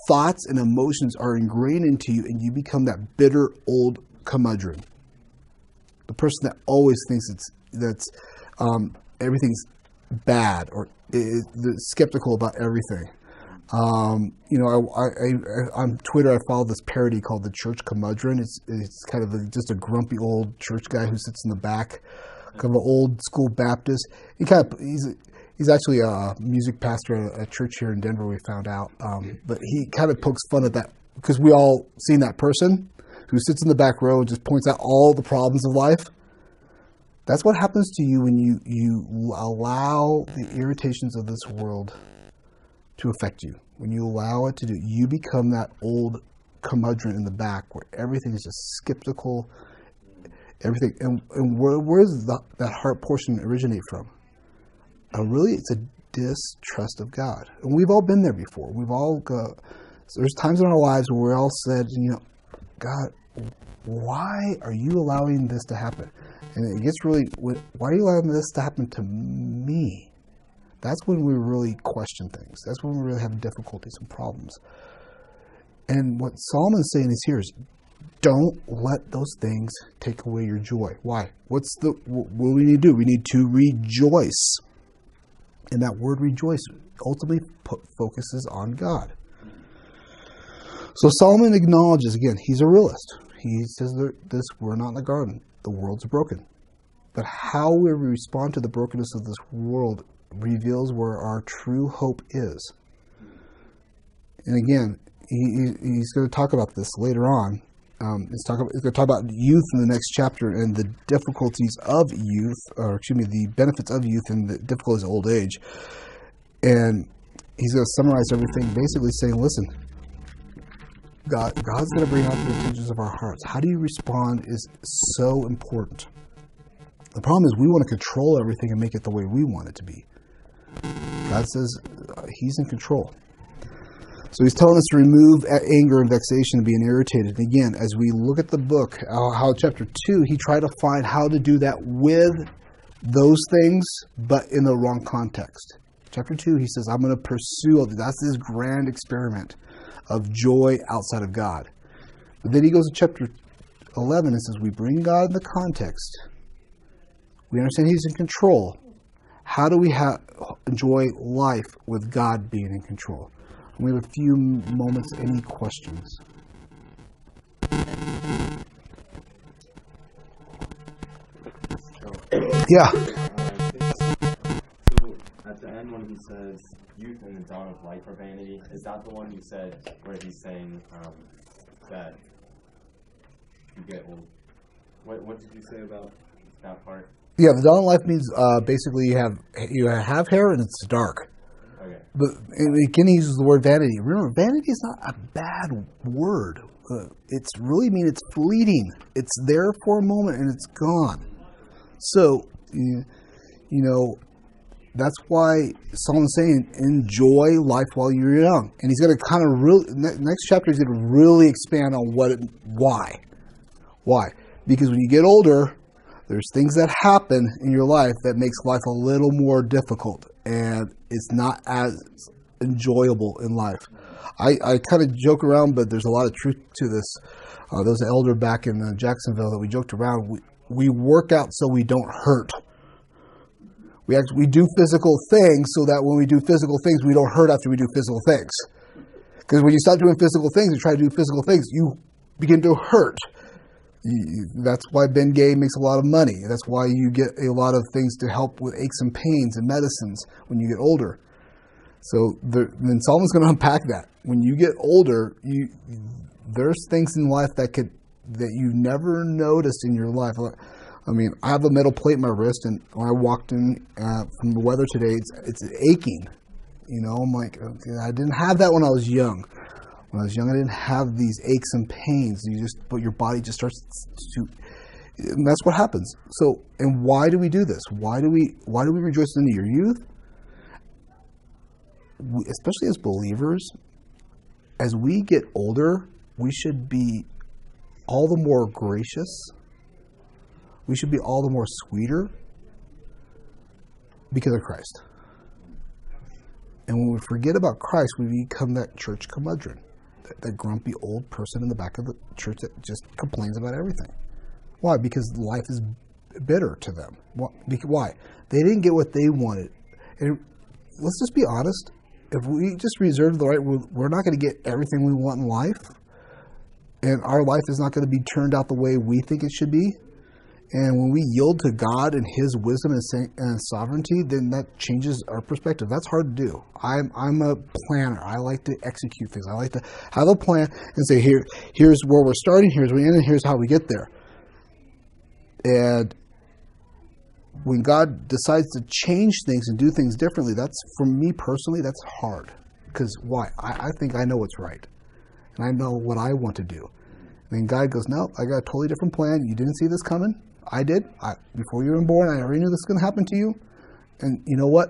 thoughts and emotions are ingrained into you, and you become that bitter old curmudgeon. The person that always thinks everything's bad or is skeptical about everything. On Twitter, I follow this parody called the Church Curmudgeon. It's kind of just a grumpy old church guy who sits in the back, kind of an old school Baptist. He's actually a music pastor at a church here in Denver, we found out. But he kind of pokes fun at that because we all seen that person who sits in the back row and just points out all the problems of life. That's what happens to you when you allow the irritations of this world to affect you. When you allow it to do, you become that old curmudgeon in the back where everything is just skeptical, everything. And where does that heart portion originate from? Really, it's a distrust of God. And we've all been there before. There's times in our lives where we all said, God, why are you allowing this to happen? And it gets really, why are you allowing this to happen to me? That's when we really question things. That's when we really have difficulties and problems. And what Solomon's saying is here is, don't let those things take away your joy. Why? What do we need to do? We need to rejoice. And that word rejoice ultimately focuses on God. So Solomon acknowledges, again, he's a realist. He says we're not in the garden. The world's broken. But how we respond to the brokenness of this world reveals where our true hope is. And again, he's going to talk about this later on. He's going to talk about youth in the next chapter and the difficulties of youth, the benefits of youth and the difficulties of old age. And he's going to summarize everything, basically saying, listen, God's going to bring out the intentions of our hearts. How do you respond is so important. The problem is we want to control everything and make it the way we want it to be. God says he's in control. So he's telling us to remove anger and vexation and being irritated. And again, as we look at the book, how chapter 2, he tried to find how to do that with those things, but in the wrong context. Chapter 2, he says, I'm going to pursue, that's this grand experiment of joy outside of God. But then he goes to chapter 11 and says, we bring God in the context. We understand he's in control. How do we enjoy life with God being in control? And we have a few moments. Any questions? Yeah. So at the end when he says youth and the dawn of life are vanity, is that the one you said where he's saying that you get old? What did you say about that part? Yeah, the dawn of life means basically you have hair and it's dark. Okay. But again, he uses the word vanity. Remember, vanity is not a bad word. It's really it's fleeting. It's there for a moment and it's gone. So, that's why Solomon's saying, enjoy life while you're young. And he's going to kind of really, next chapter, he's going to really expand on why. Why? Because when you get older, there's things that happen in your life that makes life a little more difficult, and it's not as enjoyable in life. I kind of joke around, but there's a lot of truth to this. There was an elder back in Jacksonville that we joked around. We work out so we don't hurt. We do physical things so that when we do physical things, we don't hurt after we do physical things. Because when you stop doing physical things and try to do physical things, you begin to hurt. That's why Ben Gay makes a lot of money. That's why you get a lot of things to help with aches and pains and medicines when you get older. So then Solomon's going to unpack that. When you get older, there's things in life that you never noticed in your life. I mean, I have a metal plate in my wrist, and when I walked in from the weather today, it's aching. You know, I'm like, okay, I didn't have that when I was young. When I was young, I didn't have these aches and pains. But your body just starts to, and that's what happens. So, and why do we do this? Why do we rejoice in your youth? Especially as believers, as we get older, we should be all the more gracious. We should be all the more sweeter because of Christ. And when we forget about Christ, we become that church curmudgeon, that grumpy old person in the back of the church that just complains about everything. Why? Because life is bitter to them. Why? They didn't get what they wanted. And let's just be honest. If we just reserve the right, we're not going to get everything we want in life. And our life is not going to be turned out the way we think it should be. And when we yield to God and His wisdom and sovereignty, then that changes our perspective. That's hard to do. I'm a planner. I like to execute things. I like to have a plan and say, here's where we're starting, here's where we end, and here's how we get there. And when God decides to change things and do things differently, that's, for me personally, that's hard. Because why? I think I know what's right. And I know what I want to do. And then God goes, no, I got a totally different plan. You didn't see this coming. I did. Before you were born, I already knew this was going to happen to you. And you know what?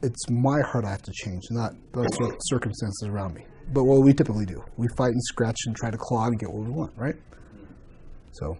It's my heart I have to change, not the circumstances around me. But what we typically do, we fight and scratch and try to claw and get what we want, right? So